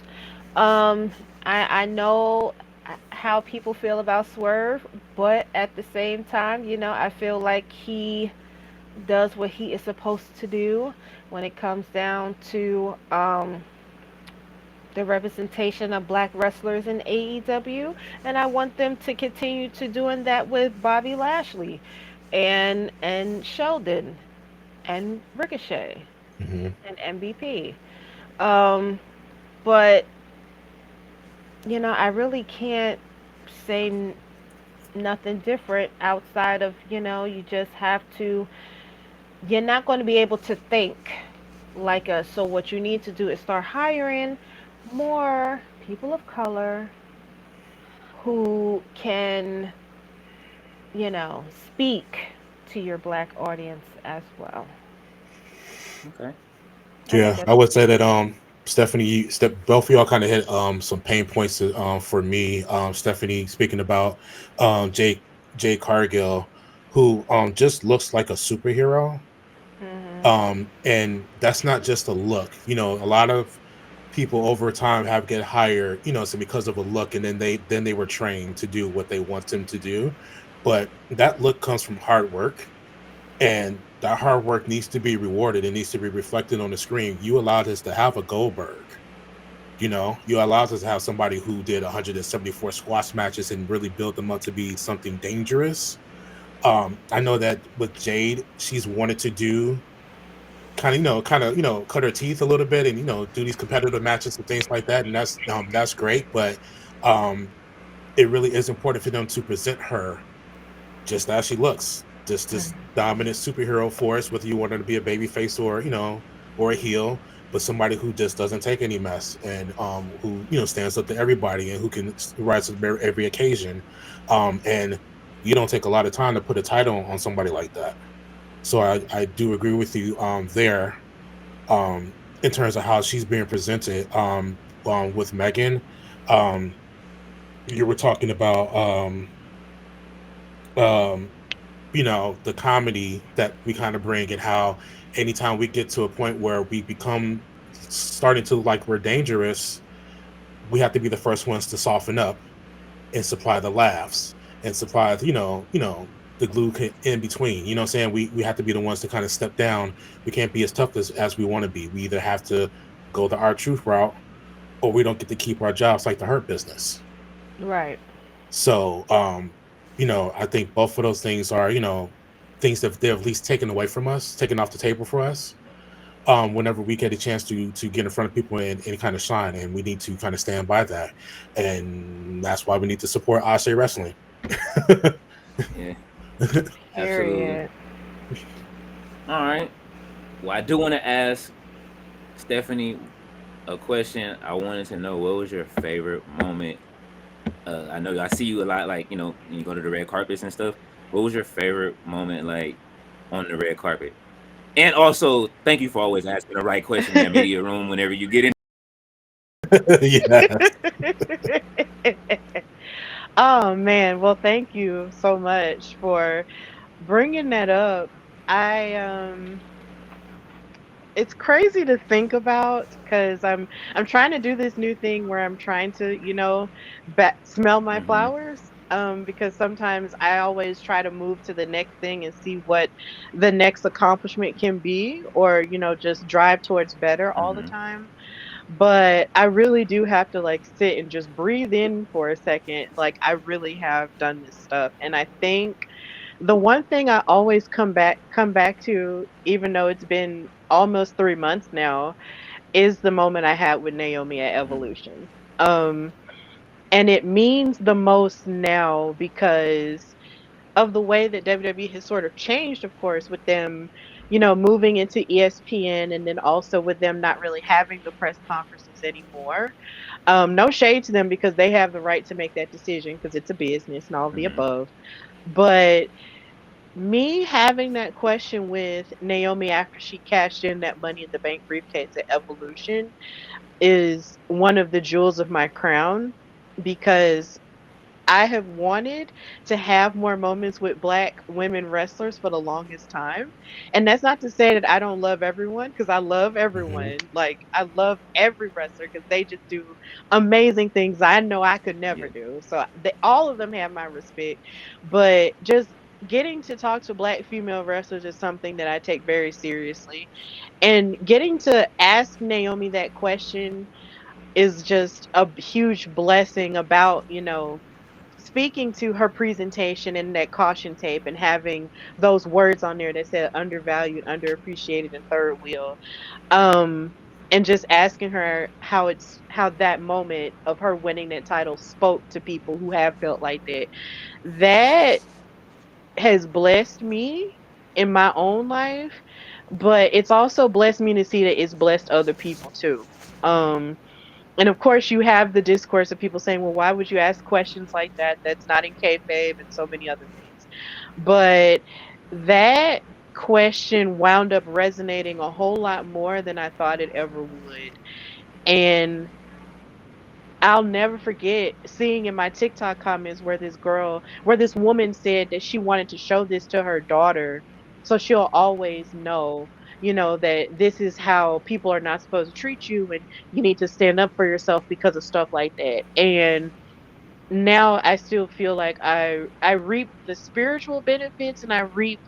Um, I know. how people feel about Swerve, but at the same time, I feel like he does what he is supposed to do when it comes down to the representation of black wrestlers in AEW, and I want them to continue to doing that with Bobby Lashley and Sheldon and Ricochet Hmm. and MVP. Um, but I really can't say nothing different outside of you just have to. You're not going to be able to think like us. So what you need to do is start hiring more people of color who can, speak to your black audience as well. Okay. I think Yeah, that's I would say that Stephanie, both of y'all kind of hit some pain points for me. Stephanie speaking about Jake Cargill, who just looks like a superhero. mhm. And that's not just a look. A lot of people over time have get hired, so because of a look, and then they were trained to do what they want them to do. But that look comes from hard work, and that hard work needs to be rewarded. It needs to be reflected on the screen. You allowed us to have a Goldberg. You allowed us to have somebody who did 174 squash matches and really built them up to be something dangerous. I know that with Jade, she's wanted to do cut her teeth a little bit, and do these competitive matches and things like that, and that's great. But um, it really is important for them to present her just as she looks, just this Mhm. dominant superhero force, whether you want her to be a baby face or or a heel, but somebody who just doesn't take any mess, and who stands up to everybody, and who can rise to every occasion. And you don't take a lot of time to put a title on somebody like that. So I do agree with you there, in terms of how she's being presented, with Megan. Um, you were talking about um, the comedy that we kind of bring, and how anytime we get to a point where we become starting to like we're dangerous, we have to be the first ones to soften up and supply the laughs, and supply the glue in between. You know what I'm saying? We have to be the ones to kind of step down. We can't be as tough as we want to be. We either have to go the our truth route, or we don't get to keep our jobs like the hurt business. Right. So I think both of those things are, things that they're at least taken away from us, taken off the table for us. Whenever we get a chance to get in front of people and kind of shine, and we need to kind of stand by that. And that's why we need to support Ashe Wrestling. Yeah. Absolutely. Period. All right. Well, I do want to ask Stephanie a question. I wanted to know, what was your favorite moment? I know I see you a lot, like when you go to the red carpets and stuff. What was your favorite moment, like on the red carpet? And also, thank you for always asking the right question in the media room whenever you get in. Yes. Oh man, well thank you so much for bringing that up. I It's crazy to think about because I'm trying to do this new thing where I'm trying to, smell my Hmm. flowers. Because sometimes I always try to move to the next thing and see what the next accomplishment can be, or just drive towards better all the Hmm. time. But I really do have to like sit and just breathe in for a second. Like I really have done this stuff, and I think the one thing I always come back to, even though it's been almost 3 months now, is the moment I had with Naomi at Hmm. Evolution. Um, and it means the most now because of the way that WWE has sort of changed, of course, with them, moving into ESPN, and then also with them not really having the press conferences anymore. No shade to them because they have the right to make that decision because it's a business and all of the Hmm. above. But me having that question with Naomi after she cashed in that Money in the Bank briefcase at Evolution is one of the jewels of my crown because I have wanted to have more moments with black women wrestlers for the longest time. And that's not to say that I don't love everyone, because I love Hmm. everyone. Like, I love every wrestler because they just do amazing things I know I could never Yeah. do. So all of them have my respect. But just getting to talk to black female wrestlers is something that I take very seriously. And getting to ask Naomi that question is just a huge blessing about, speaking to her presentation and that caution tape and having those words on there that said undervalued, underappreciated, and third wheel. Um, and just asking her how that moment of her winning that title spoke to people who have felt like that. That has blessed me in my own life, but it's also blessed me to see that it's blessed other people too. And of course, you have the discourse of people saying, well, why would you ask questions like that? That's not in kayfabe and so many other things. But that question wound up resonating a whole lot more than I thought it ever would. And I'll never forget seeing in my TikTok comments where this woman said that she wanted to show this to her daughter so she'll always know, that this is how people are not supposed to treat you and you need to stand up for yourself because of stuff like that. And now I still feel like I reap the spiritual benefits and I reap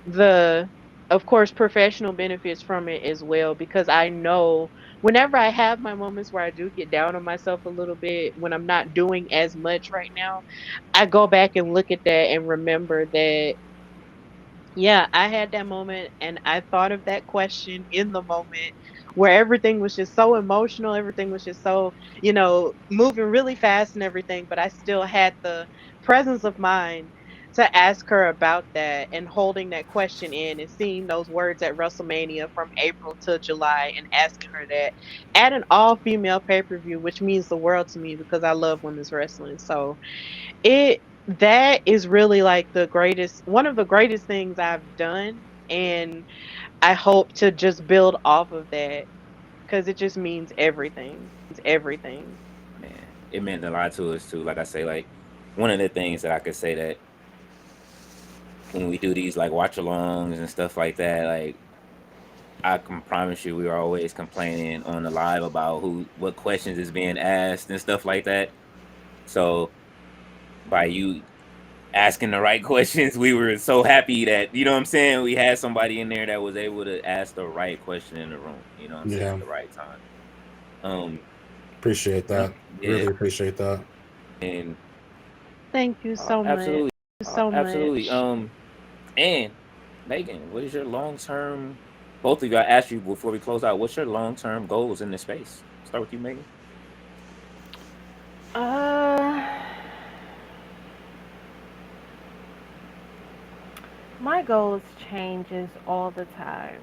the, of course, professional benefits from it as well, because I know whenever I have my moments where I do get down on myself a little bit when I'm not doing as much right now, I go back and look at that and remember that, yeah, I had that moment and I thought of that question in the moment where everything was just so emotional, everything was just so, moving really fast and everything, but I still had the presence of mind to ask her about that and holding that question in and seeing those words at WrestleMania from April to July and asking her that at an all female pay-per-view, which means the world to me because I love women's wrestling. So, it that is really like the greatest one of the greatest things I've done, and I hope to just build off of that because it just means everything. Man, it meant a lot to us too. Like I say, like one of the things that I could say that when we do these like watch alongs and stuff like that, like I can promise you, we are always complaining on the live about what questions is being asked and stuff like that. So by you asking the right questions, we were so happy that you know what I'm saying. We had somebody in there that was able to ask the right question in the room. You know what I'm saying Yeah, at the right time. Um, appreciate that. yeah, Really appreciate that. and Thank you so much. absolutely, So absolutely. much. And Megan, what is your long term? Both of you, I asked you before we close out. What's your long term goals in this space? Start with you, Megan. Uh, my goals changes all the time.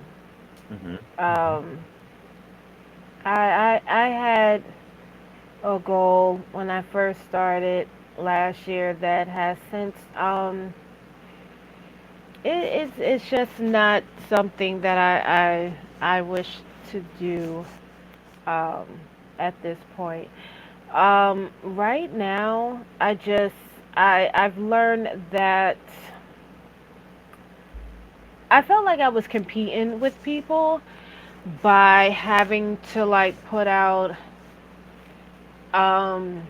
Mm-hmm. Hmm. Um, I had a goal when I first started last year that has since it's just not something that I wish to do um at this point. Right now I've learned that I felt like I was competing with people by having to like put out um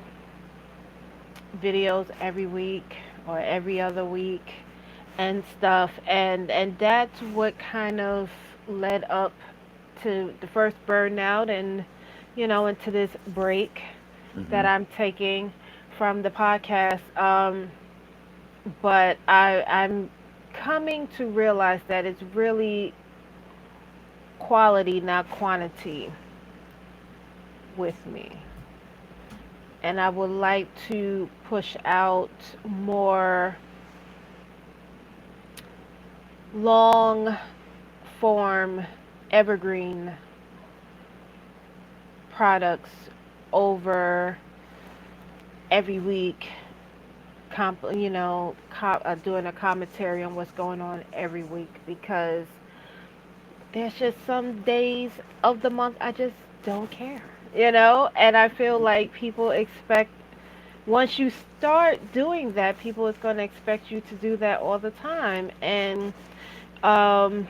videos every week or every other week and stuff, and that's what kind of led up to the first burnout and into this break that Mm-hmm. I'm taking from the podcast. But I'm coming to realize that it's really quality, not quantity, with me. And I would like to push out more long form, evergreen products over every week. Doing a commentary on what's going on every week, because there's just some days of the month I just don't care, and I feel like people expect once you start doing that, people is going to expect you to do that all the time. And um,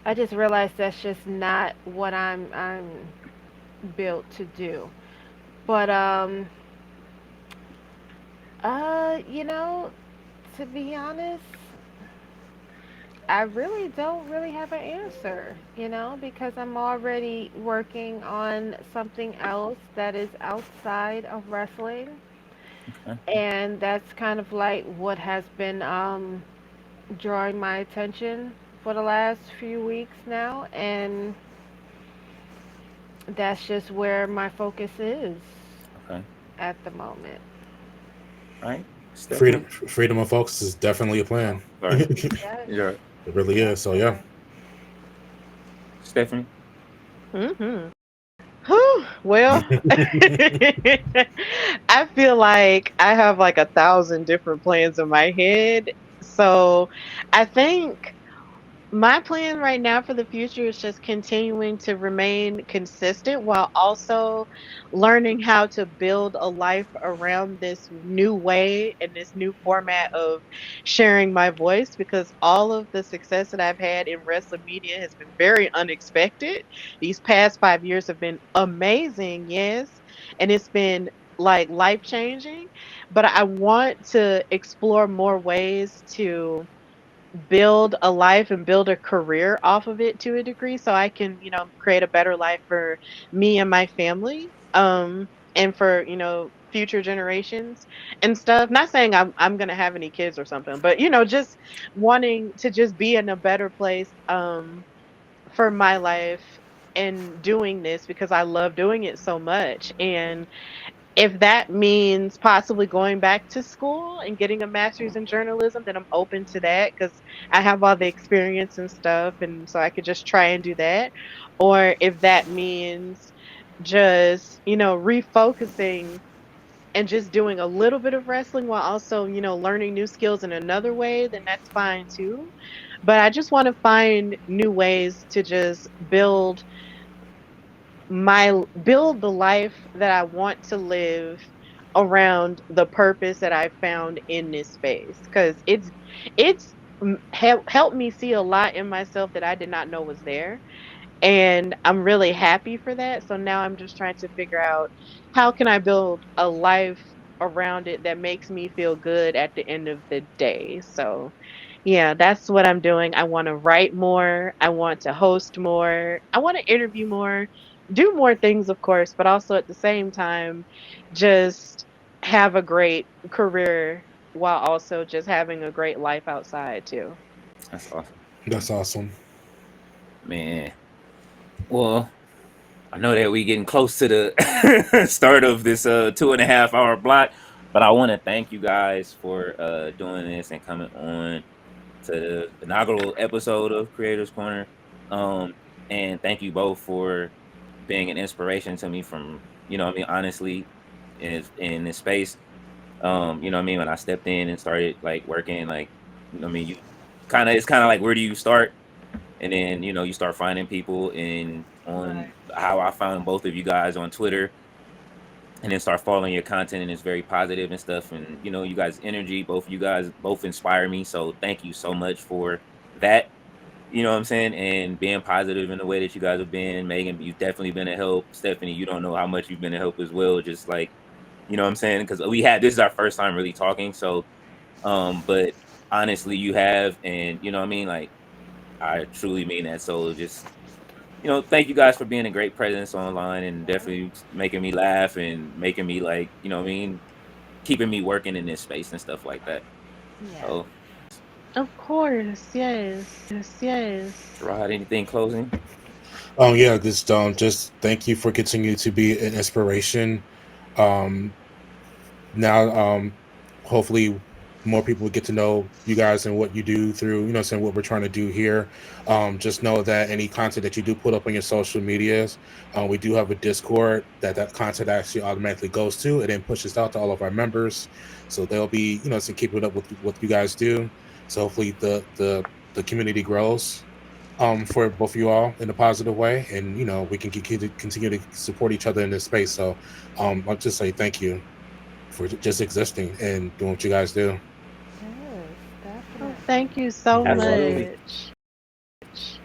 I just realized that's just not what I'm built to do. But you know, to be honest, I really don't really have an answer, you know, because I'm already working on something else that is outside of wrestling. Okay. And that's kind of like what has been drawing my attention for the last few weeks now. And that's just where my focus is Okay. at the moment. All right. Freedom, Stephanie. freedom of focus is definitely a Oh, plan. sorry. It Yes, Yeah. really is. So yeah. definitely. Stephanie. Mhm. Whew, well, I feel like I have like 1,000 different plans in my head. So I think my plan right now for the future is just continuing to remain consistent while also learning how to build a life around this new way and this new format of sharing my voice, because all of the success that I've had in wrestling media has been very unexpected. These past 5 years have been amazing, yes, and it's been like life changing, but I want to explore more ways to build a life and build a career off of it to a degree, so I can, create a better life for me and my family, and for, future generations and stuff. Not saying I'm going to have any kids or something, but just wanting to just be in a better place for my life and doing this because I love doing it so much. And if that means possibly going back to school and getting a master's in journalism, then I'm open to that because I have all the experience and stuff. And so I could just try and do that. Or if that means just, refocusing and just doing a little bit of wrestling while also, learning new skills in another way, then that's fine too. But I just want to find new ways to just build the life that I want to live around the purpose that I found in this space, because it's helped me see a lot in myself that I did not know was there, and I'm really happy for that. So now I'm just trying to figure out how can I build a life around it that makes me feel good at the end of the day. So yeah, that's what I'm doing. I want to write more, I want to host more, I want to interview more, do more things of course, but also at the same time just have a great career while also just having a great life outside too. That's awesome. That's awesome. Man. Well, I know that we getting close to the start of this 2.5 hour block, but I want to thank you guys for doing this and coming on to the inaugural episode of Creators Corner. Um, and thank you both for being an inspiration to me from, I mean, honestly, in this space. I mean, when I stepped in and started like working, like, I mean, it's kind of like, where do you start? And then, you start finding people in on Right. how I found both of you guys on Twitter, and then start following your content, and it's very positive and stuff. And you guys' energy, both of you guys both inspire me. So thank you so much for that. You know what I'm saying? And being positive in the way that you guys have been. Megan, you've definitely been a help. Stephanie, you don't know how much you've been a help as well. Just like, what I'm saying? Because this is our first time really talking. So, but honestly, you have, and what I mean? Like, I truly mean that. So just, thank you guys for being a great presence online and definitely making me laugh and making me like, what I mean, keeping me working in this space and stuff like that. Yes. So, Of course, yes. Rod, anything closing? Oh yeah, just thank you for continuing to be an inspiration. Um, now hopefully more people get to know you guys and what you do through saying what we're trying to do here. Just know that any content that you do put up on your social medias, we do have a Discord that content actually automatically goes to and then pushes out to all of our members, so they'll be so keeping up with what you guys do. So hopefully the community grows for both of you all in a positive way, and we can continue to support each other in this space. So I'll just say thank you. for just existing and doing what you guys do. Yes, Oh, definitely. thank you so Absolutely. much.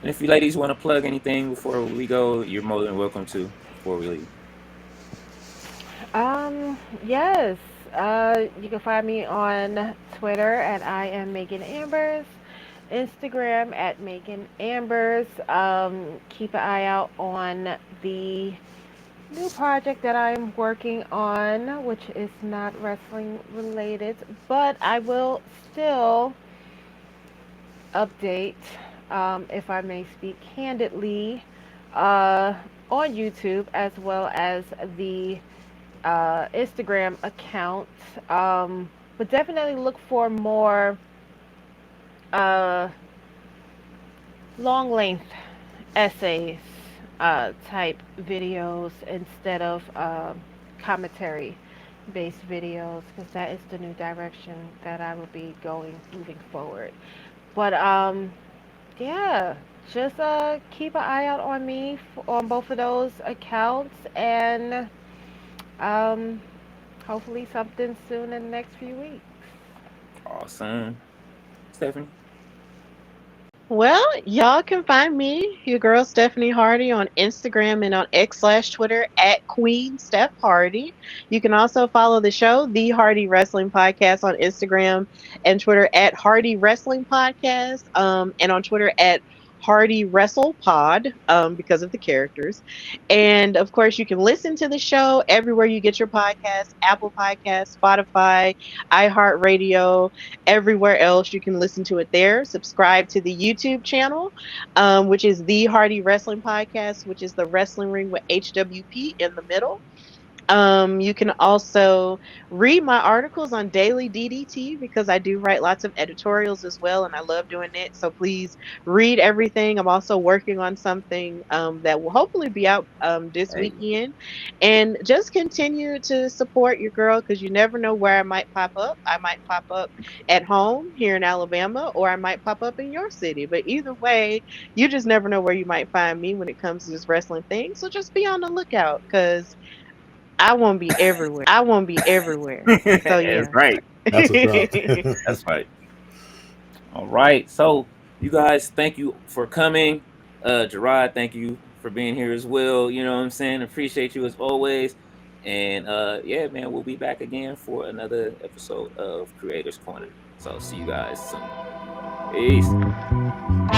And if you ladies want to plug anything before we go, you're more than welcome to before we leave. Yes. You can find me on Twitter at I am Megan Ambers, Instagram at Megan Ambers. Keep an eye out on the new project that I'm working on, which is not wrestling related, but I will still update, if I may speak candidly, uh, on YouTube as well as the Instagram account. But definitely look for more uh, long length essays type videos instead of commentary based videos, because that is the new direction that I will be going moving forward. But yeah, just keep an eye out on me on both of those accounts, and um, hopefully something soon in the next few weeks. Awesome. Stephanie? Well, y'all can find me, your girl Stephanie Hardy, on Instagram and on X/Twitter at Queen Steph Hardy. You can also follow the show, The Hardy Wrestling Podcast, on Instagram and Twitter at Hardy Wrestling Podcast, and on Twitter at Hardy Wrestle Pod, because of the characters. And of course, you can listen to the show everywhere you get your podcasts: Apple Podcasts, Spotify, iHeartRadio, everywhere else you can listen to it there. Subscribe to the YouTube channel, which is The Hardy Wrestling Podcast, which is the wrestling ring with HWP in the middle. You can also read my articles on Daily DDT, because I do write lots of editorials as well, and I love doing it. So please read everything. I'm also working on something that will hopefully be out this Hey. weekend. And just continue to support your girl, because you never know where I might pop up. I might pop up at home here in Alabama, or I might pop up in your city. But either way, you just never know where you might find me when it comes to this wrestling thing. So just be on the lookout, because I won't be everywhere. So That's yeah. right. That's what's up. That's right. All right. So you guys, thank you for coming. Jarrod, thank you for being here as well. You know what I'm saying? Appreciate you as always. And yeah, man, we'll be back again for another episode of Creators Corner. So see you guys soon. Peace.